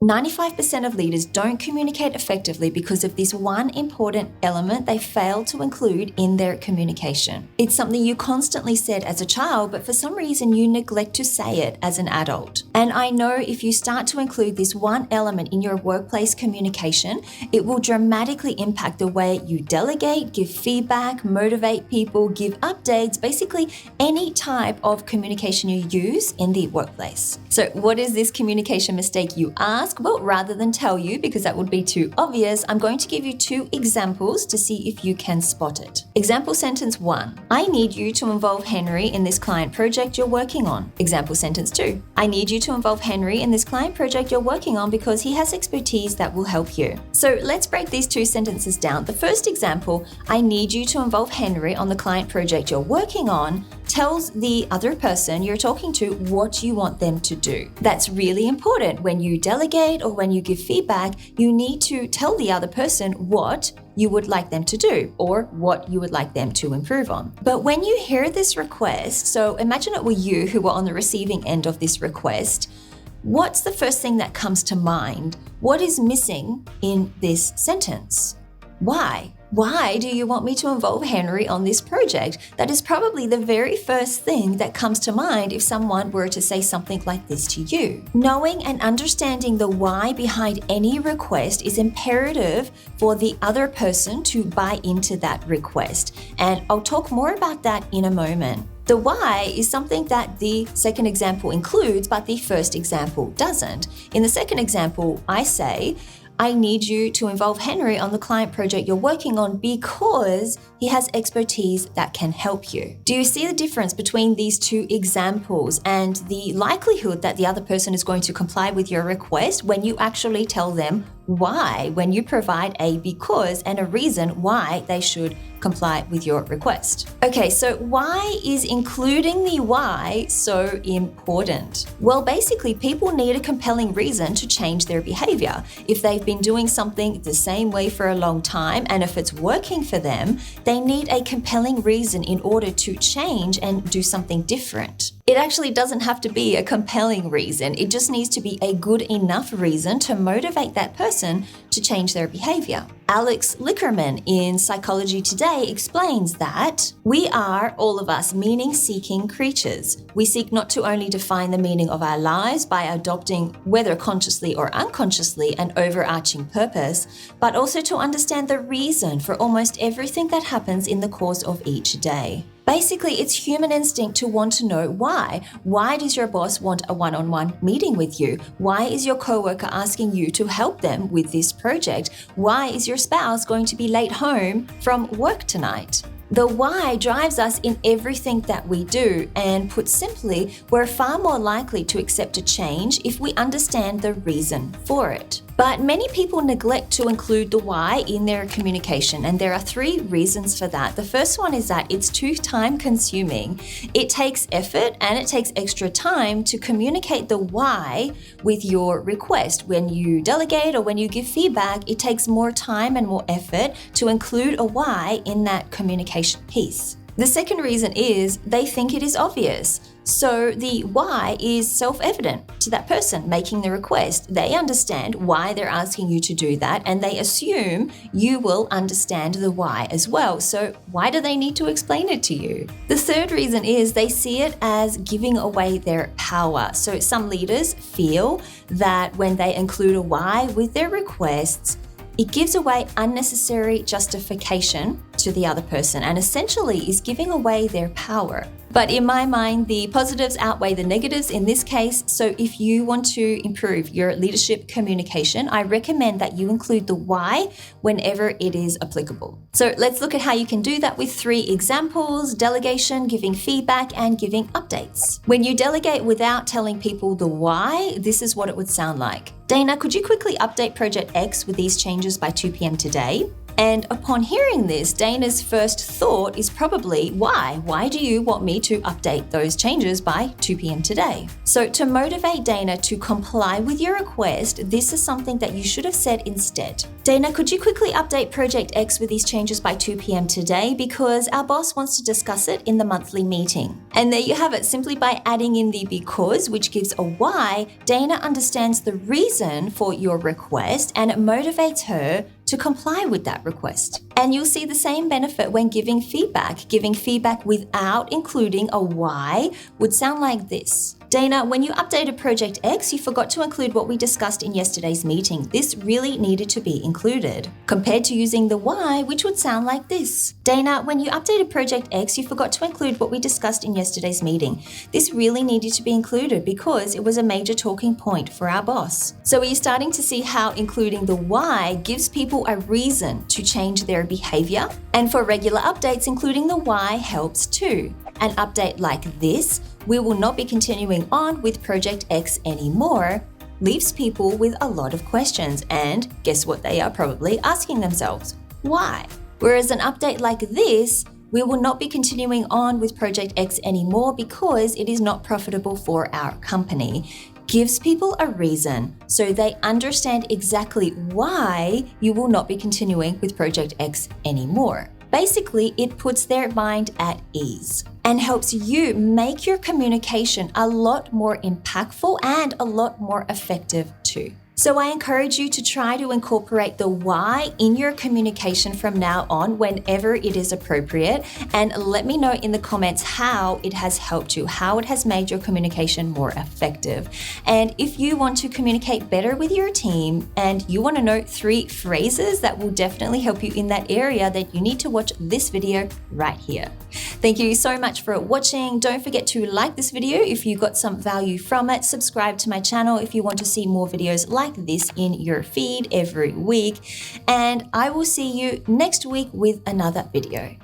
95% of leaders don't communicate effectively because of this one important element they fail to include in their communication. It's something you constantly said as a child, but for some reason you neglect to say it as an adult. And I know if you start to include this one element in your workplace communication, it will dramatically impact the way you delegate, give feedback, motivate people, give updates, basically any type of communication you use in the workplace. So what is this communication mistake, you ask? Well, rather than tell you, because that would be too obvious, I'm going to give you 2 examples to see if you can spot it. Example sentence 1. I need you to involve Henry in this client project you're working on. Example sentence 2. I need you to involve Henry in this client project you're working on because he has expertise that will help you. So let's break these 2 sentences down. The first example, I need you to involve Henry on the client project you're working on, tells the other person you're talking to what you want them to do. That's really important. When you delegate or when you give feedback, you need to tell the other person what you would like them to do or what you would like them to improve on. But when you hear this request, so imagine it were you who were on the receiving end of this request, what's the first thing that comes to mind? What is missing in this sentence? Why? Why do you want me to involve Henry on this project? That is probably the very first thing that comes to mind if someone were to say something like this to you. Knowing and understanding the why behind any request is imperative for the other person to buy into that request. And I'll talk more about that in a moment. The why is something that the second example includes, but the first example doesn't. In the second example, I say, I need you to involve Henry on the client project you're working on because he has expertise that can help you. Do you see the difference between these 2 examples and the likelihood that the other person is going to comply with your request when you actually tell them why, when you provide a because and a reason why they should comply with your request? Okay, so why is including the why so important? Well, basically, people need a compelling reason to change their behavior. If they've been doing something the same way for a long time, and if it's working for them, they need a compelling reason in order to change and do something different. It actually doesn't have to be a compelling reason. It just needs to be a good enough reason to motivate that person to change their behavior. Alex Lickerman in Psychology Today explains that we are, all of us, meaning-seeking creatures. We seek not to only define the meaning of our lives by adopting, whether consciously or unconsciously, an overarching purpose, but also to understand the reason for almost everything that happens in the course of each day. Basically, it's human instinct to want to know why. Why does your boss want a one-on-one meeting with you? Why is your coworker asking you to help them with this project? Why is your spouse going to be late home from work tonight? The why drives us in everything that we do, and put simply, we're far more likely to accept a change if we understand the reason for it. But many people neglect to include the why in their communication, and there are 3 reasons for that. The first one is that it's too time consuming. It takes effort and it takes extra time to communicate the why with your request. When you delegate or when you give feedback, it takes more time and more effort to include a why in that communication piece. The second reason is they think it is obvious. So the why is self-evident to that person making the request. They understand why they're asking you to do that, and they assume you will understand the why as well. So why do they need to explain it to you? The third reason is they see it as giving away their power. So some leaders feel that when they include a why with their requests, it gives away unnecessary justification to the other person and essentially is giving away their power. But in my mind, the positives outweigh the negatives in this case. So if you want to improve your leadership communication, I recommend that you include the why whenever it is applicable. So let's look at how you can do that with 3 examples: delegation, giving feedback, and giving updates. When you delegate without telling people the why, this is what it would sound like. Dana, could you quickly update Project X with these changes by 2 p.m. today? And upon hearing this, Dana's first thought is probably, why? Why do you want me to update those changes by 2 p.m. today? So to motivate Dana to comply with your request, this is something that you should have said instead. Dana, could you quickly update Project X with these changes by 2 p.m. today, because our boss wants to discuss it in the monthly meeting. And there you have it. Simply by adding in the because, which gives a why, Dana understands the reason for your request and it motivates her to comply with that request. And you'll see the same benefit when giving feedback. Giving feedback without including a why would sound like this. Dana, when you updated Project X, you forgot to include what we discussed in yesterday's meeting. This really needed to be included. Compared to using the why, which would sound like this. Dana, when you updated Project X, you forgot to include what we discussed in yesterday's meeting. This really needed to be included because it was a major talking point for our boss. So are you starting to see how including the why gives people a reason to change their behavior? And for regular updates, including the why helps too. An update like this, we will not be continuing on with Project X anymore, leaves people with a lot of questions, and guess what they are probably asking themselves? Why? Whereas an update like this, we will not be continuing on with Project X anymore because it is not profitable for our company. Gives people a reason so they understand exactly why you will not be continuing with Project X anymore. Basically, it puts their mind at ease and helps you make your communication a lot more impactful and a lot more effective too. So I encourage you to try to incorporate the why in your communication from now on whenever it is appropriate, and let me know in the comments how it has helped you, how it has made your communication more effective. And if you want to communicate better with your team and you want to know 3 phrases that will definitely help you in that area, then you need to watch this video right here. Thank you so much for watching. Don't forget to like this video if you got some value from it. Subscribe to my channel if you want to see more videos like this in your feed every week. And I will see you next week with another video.